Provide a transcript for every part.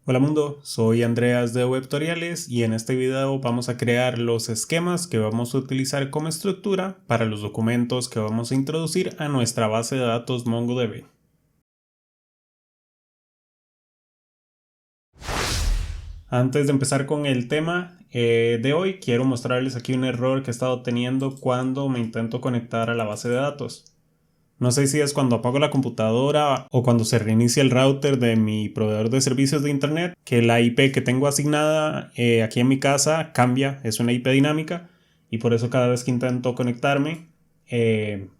Hola mundo, soy Andreas de Webtoriales y en este video vamos a crear los esquemas que vamos a utilizar como estructura para los documentos que vamos a introducir a nuestra base de datos MongoDB. Antes de empezar con el tema de hoy, quiero mostrarles aquí un error que he estado teniendo cuando me intento conectar a la base de datos. No sé si es cuando apago la computadora o cuando se reinicia el router de mi proveedor de servicios de internet, que la IP que tengo asignada aquí en mi casa cambia, es una IP dinámica y por eso cada vez que intento conectarme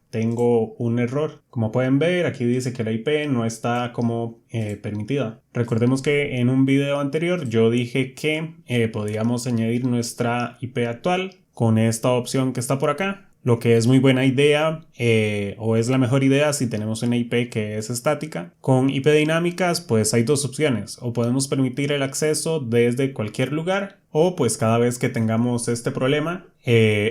tengo un error. Como pueden ver, aquí dice que la IP no está como permitida. Recordemos que en un video anterior yo dije que podíamos añadir nuestra IP actual con esta opción que está por acá. Lo que es muy buena idea o es la mejor idea si tenemos una IP que es estática. Con IP dinámicas pues hay dos opciones, o podemos permitir el acceso desde cualquier lugar o pues cada vez que tengamos este problema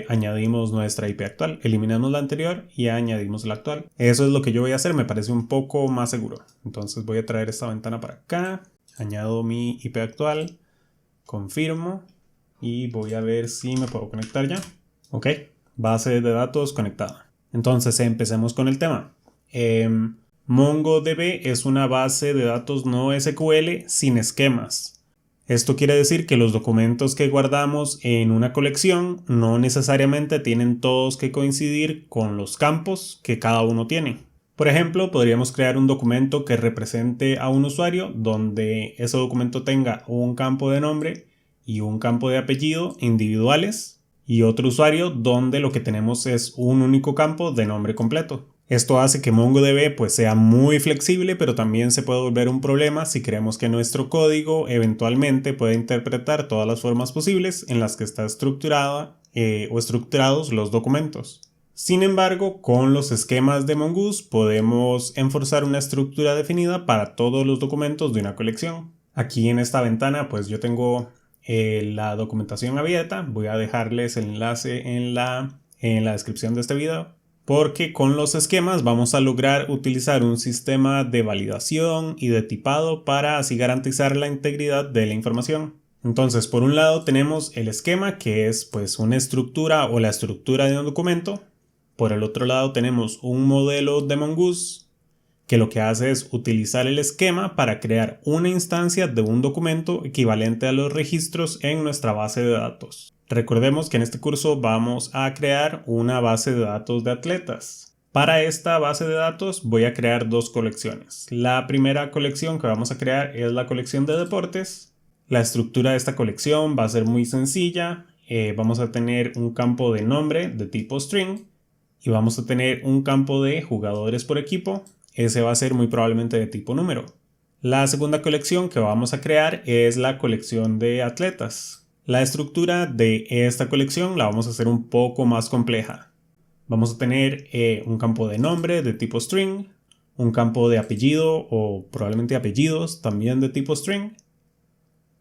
añadimos nuestra IP actual, eliminamos la anterior y añadimos la actual. Eso es lo que yo voy a hacer, me parece un poco más seguro. Entonces voy a traer esta ventana para acá, añado mi IP actual, confirmo y voy a ver si me puedo conectar ya. Ok. Base de datos conectada. Entonces empecemos con el tema. MongoDB es una base de datos no SQL sin esquemas. Esto quiere decir que los documentos que guardamos en una colección no necesariamente tienen todos que coincidir con los campos que cada uno tiene. Por ejemplo, podríamos crear un documento que represente a un usuario donde ese documento tenga un campo de nombre y un campo de apellido individuales, y otro usuario donde lo que tenemos es un único campo de nombre completo. Esto hace que MongoDB pues sea muy flexible, pero también se puede volver un problema si queremos que nuestro código eventualmente pueda interpretar todas las formas posibles en las que está estructurada o estructurados los documentos. Sin embargo, con los esquemas de Mongoose podemos enforzar una estructura definida para todos los documentos de una colección. Aquí en esta ventana pues yo tengo la documentación abierta. Voy a dejarles el enlace en la descripción de este video, porque con los esquemas vamos a lograr utilizar un sistema de validación y de tipado para así garantizar la integridad de la información. Entonces, por un lado tenemos el esquema, que es pues una estructura o la estructura de un documento. Por el otro lado tenemos un modelo de Mongoose que lo que hace es utilizar el esquema para crear una instancia de un documento equivalente a los registros en nuestra base de datos. Recordemos que en este curso vamos a crear una base de datos de atletas. Para esta base de datos voy a crear dos colecciones. La primera colección que vamos a crear es la colección de deportes. La estructura de esta colección va a ser muy sencilla. Vamos a tener un campo de nombre de tipo string y vamos a tener un campo de jugadores por equipo. Ese va a ser muy probablemente de tipo número. La segunda colección que vamos a crear es la colección de atletas. La estructura de esta colección la vamos a hacer un poco más compleja. Vamos a tener un campo de nombre de tipo string, un campo de apellido o probablemente apellidos también de tipo string.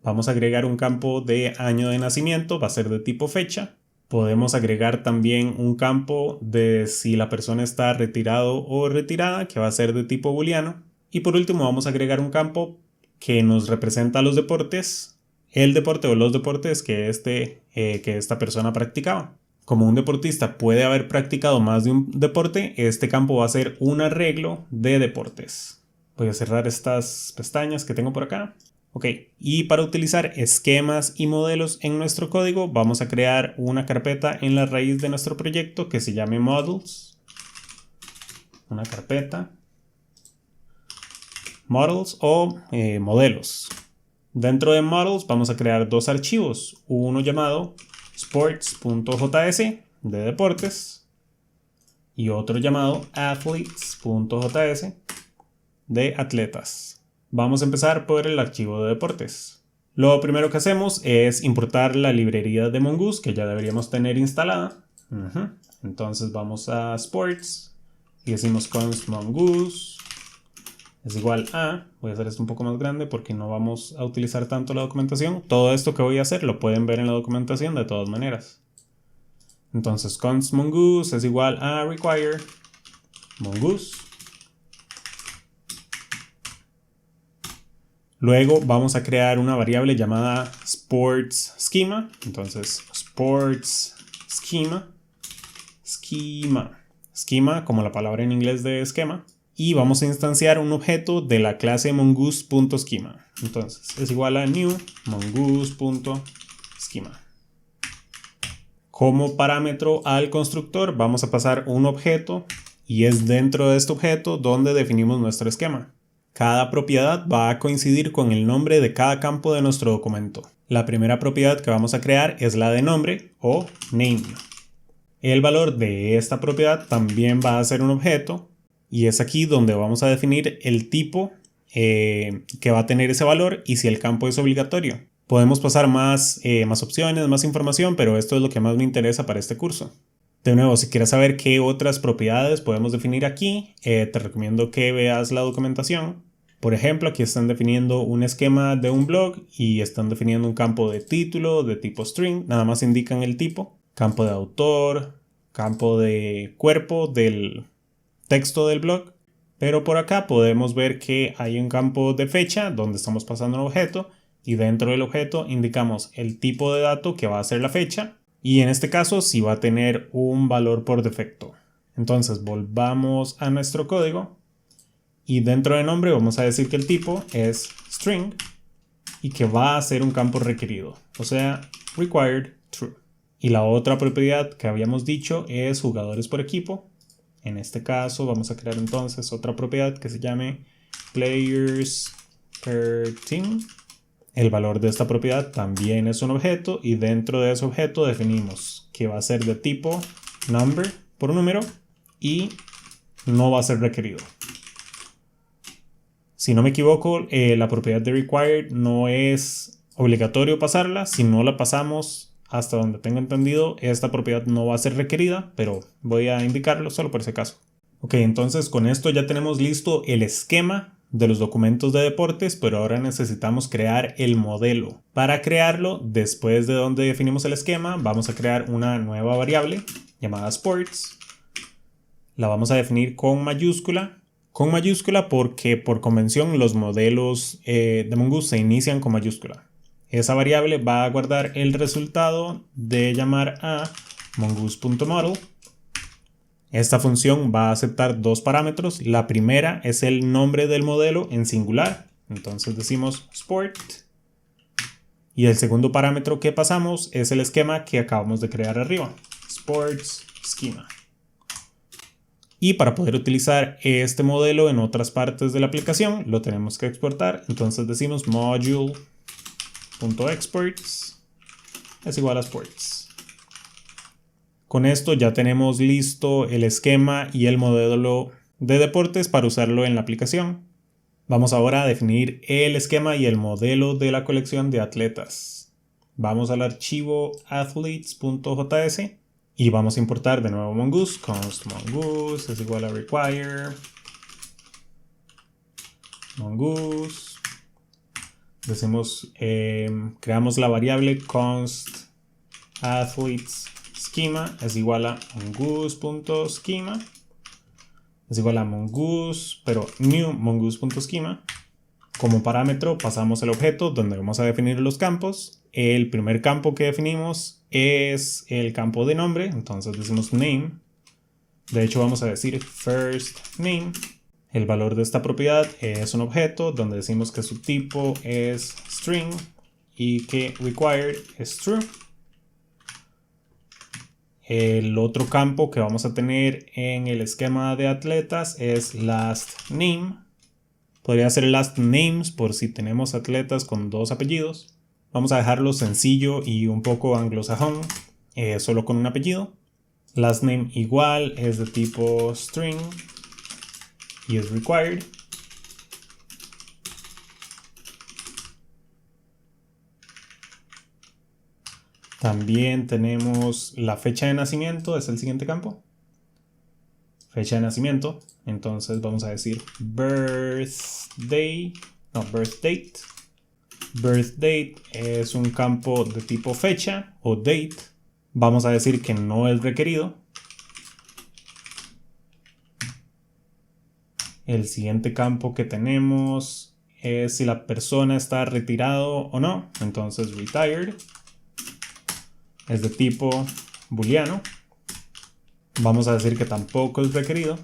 Vamos a agregar un campo de año de nacimiento, va a ser de tipo fecha. Podemos agregar también un campo de si la persona está retirado o retirada, que va a ser de tipo booleano. Y por último vamos a agregar un campo que nos representa los deportes, el deporte o los deportes que esta persona practicaba. Como un deportista puede haber practicado más de un deporte, este campo va a ser un arreglo de deportes. Voy a cerrar estas pestañas que tengo por acá. Ok, y para utilizar esquemas y modelos en nuestro código vamos a crear una carpeta en la raíz de nuestro proyecto que se llame Models. Una carpeta Models o modelos. Dentro de Models vamos a crear dos archivos, uno llamado sports.js de deportes y otro llamado athletes.js de atletas. Vamos a empezar por el archivo de deportes. Lo primero que hacemos es importar la librería de Mongoose que ya deberíamos tener instalada. Entonces vamos a Sports y decimos const mongoose es igual a, voy a hacer esto un poco más grande porque no vamos a utilizar tanto la documentación. Todo esto que voy a hacer lo pueden ver en la documentación de todas maneras. Entonces const mongoose es igual a require mongoose. Luego vamos a crear una variable llamada sports schema. Entonces sports schema como la palabra en inglés de esquema. Y vamos a instanciar un objeto de la clase mongoose.schema. Entonces es igual a new mongoose.schema. Como parámetro al constructor vamos a pasar un objeto y es dentro de este objeto donde definimos nuestro esquema. Cada propiedad va a coincidir con el nombre de cada campo de nuestro documento. La primera propiedad que vamos a crear es la de nombre o name. El valor de esta propiedad también va a ser un objeto y es aquí donde vamos a definir el tipo que va a tener ese valor y si el campo es obligatorio. Podemos pasar más opciones, más información, pero esto es lo que más me interesa para este curso. De nuevo, si quieres saber qué otras propiedades podemos definir aquí, te recomiendo que veas la documentación. Por ejemplo, aquí están definiendo un esquema de un blog y están definiendo un campo de título de tipo string. Nada más indican el tipo. Campo de autor, campo de cuerpo del texto del blog. Pero por acá podemos ver que hay un campo de fecha donde estamos pasando un objeto y dentro del objeto indicamos el tipo de dato que va a ser la fecha. Y en este caso sí va a tener un valor por defecto. Entonces volvamos a nuestro código y dentro de nombre vamos a decir que el tipo es string y que va a ser un campo requerido, o sea, required true. Y la otra propiedad que habíamos dicho es jugadores por equipo. En este caso vamos a crear entonces otra propiedad que se llame players per team. El valor de esta propiedad también es un objeto y dentro de ese objeto definimos que va a ser de tipo number por número y no va a ser requerido. Si no me equivoco, la propiedad de required no es obligatorio pasarla. Si no la pasamos, hasta donde tengo entendido, esta propiedad no va a ser requerida, pero voy a indicarlo solo por ese caso. Ok, entonces con esto ya tenemos listo el esquema de los documentos de deportes, pero ahora necesitamos crear el modelo. Para crearlo, después de donde definimos el esquema, vamos a crear una nueva variable llamada sports. La vamos a definir con mayúscula. Con mayúscula porque por convención los modelos de Mongoose se inician con mayúscula. Esa variable va a guardar el resultado de llamar a mongoose.model. Esta función va a aceptar dos parámetros. La primera es el nombre del modelo en singular. Entonces decimos sport. Y el segundo parámetro que pasamos es el esquema que acabamos de crear arriba. Sports schema. Y para poder utilizar este modelo en otras partes de la aplicación, lo tenemos que exportar. Entonces decimos module.exports es igual a sports. Con esto ya tenemos listo el esquema y el modelo de deportes para usarlo en la aplicación. Vamos ahora a definir el esquema y el modelo de la colección de atletas. Vamos al archivo athletes.js y vamos a importar de nuevo Mongoose. Const mongoose es igual a require mongoose. Decimos, creamos la variable const athletes schema es igual a mongoose.schema es igual a mongoose, pero new mongoose.schema. Como parámetro pasamos el objeto donde vamos a definir los campos. El primer campo que definimos es el campo de nombre, entonces decimos name. De hecho vamos a decir first name. El valor de esta propiedad es un objeto donde decimos que su tipo es string y que required es true. El otro campo que vamos a tener en el esquema de atletas es last name. Podría ser last names por si tenemos atletas con dos apellidos. Vamos a dejarlo sencillo y un poco anglosajón, solo con un apellido. Last name igual es de tipo string y es required. También tenemos la fecha de nacimiento, es el siguiente campo. Fecha de nacimiento, entonces vamos a decir birth date. Birth date es un campo de tipo fecha o date. Vamos a decir que no es requerido. El siguiente campo que tenemos es si la persona está retirado o no. Entonces retired es de tipo booleano. Vamos a decir que tampoco es requerido.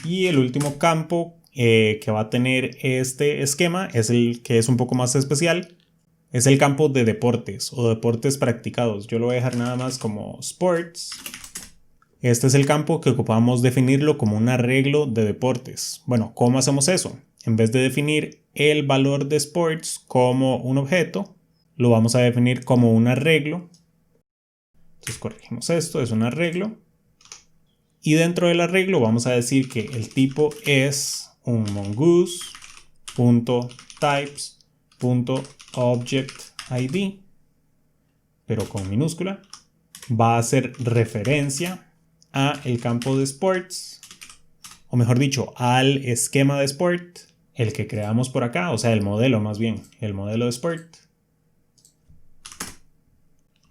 Y el último campo que va a tener este esquema es el que es un poco más especial. Es el campo de deportes o deportes practicados. Yo lo voy a dejar nada más como sports. Este es el campo que ocupamos definirlo como un arreglo de deportes. Bueno, ¿cómo hacemos eso? En vez de definir el valor de sports como un objeto, lo vamos a definir como un arreglo. Entonces corregimos esto, es un arreglo. Y dentro del arreglo vamos a decir que el tipo es un mongoose.types.objectID, pero con minúscula. Va a hacer referencia a el campo de sports, o mejor dicho, al esquema de sport, el que creamos por acá, o sea, el modelo más bien, el modelo de sport.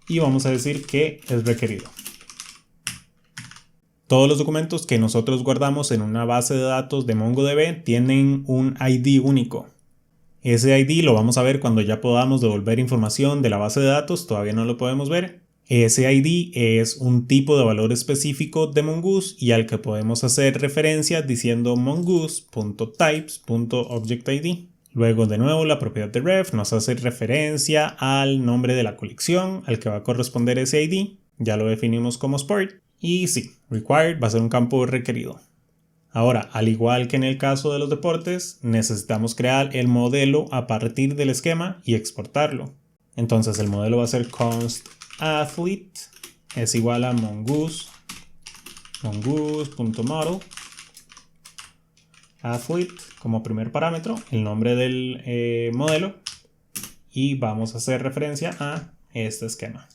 Y vamos a decir que es requerido. Todos los documentos que nosotros guardamos en una base de datos de MongoDB tienen un ID único. Ese ID lo vamos a ver cuando ya podamos devolver información de la base de datos, todavía no lo podemos ver. Ese ID es un tipo de valor específico de Mongoose y al que podemos hacer referencia diciendo mongoose.types.objectID. Luego de nuevo la propiedad de ref nos hace referencia al nombre de la colección al que va a corresponder ese ID. Ya lo definimos como sport. Y sí, required va a ser un campo requerido. Ahora, al igual que en el caso de los deportes, necesitamos crear el modelo a partir del esquema y exportarlo. Entonces el modelo va a ser const athlete es igual a mongoose.model athlete como primer parámetro, el nombre del modelo, y vamos a hacer referencia a este esquema.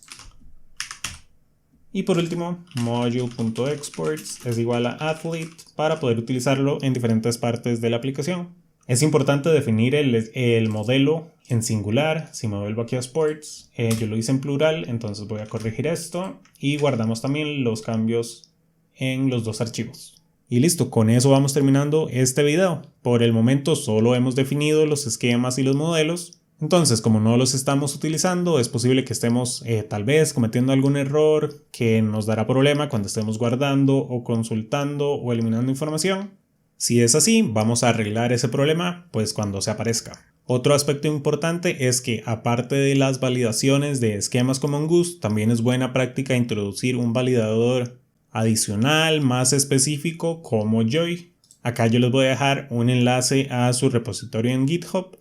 Y por último, module.exports es igual a athlete para poder utilizarlo en diferentes partes de la aplicación. Es importante definir el modelo en singular. Si me vuelvo aquí a sports, yo lo hice en plural, entonces voy a corregir esto y guardamos también los cambios en los dos archivos. Y listo, con eso vamos terminando este video. Por el momento solo hemos definido los esquemas y los modelos. Entonces, como no los estamos utilizando, es posible que estemos tal vez cometiendo algún error que nos dará problema cuando estemos guardando o consultando o eliminando información. Si es así, vamos a arreglar ese problema pues cuando se aparezca. Otro aspecto importante es que aparte de las validaciones de esquemas con Mongoose, también es buena práctica introducir un validador adicional más específico como Joy. Acá yo les voy a dejar un enlace a su repositorio en GitHub.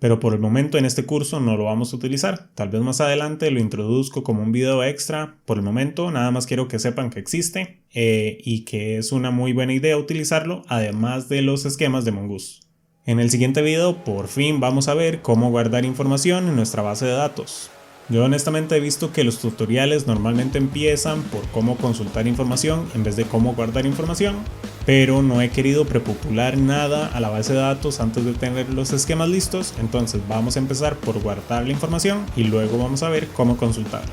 Pero por el momento en este curso no lo vamos a utilizar. Tal vez más adelante lo introduzco como un video extra. Por el momento nada más quiero que sepan que existe y que es una muy buena idea utilizarlo, además de los esquemas de Mongoose. En el siguiente video por fin vamos a ver cómo guardar información en nuestra base de datos. Yo honestamente he visto que los tutoriales normalmente empiezan por cómo consultar información en vez de cómo guardar información, pero no he querido prepopular nada a la base de datos antes de tener los esquemas listos, entonces vamos a empezar por guardar la información y luego vamos a ver cómo consultarla.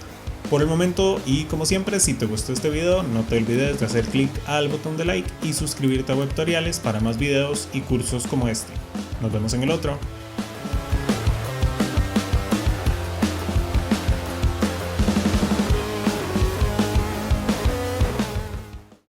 Por el momento y como siempre, si te gustó este video no te olvides de hacer clic al botón de like y suscribirte a Webtutoriales para más videos y cursos como este. Nos vemos en el otro.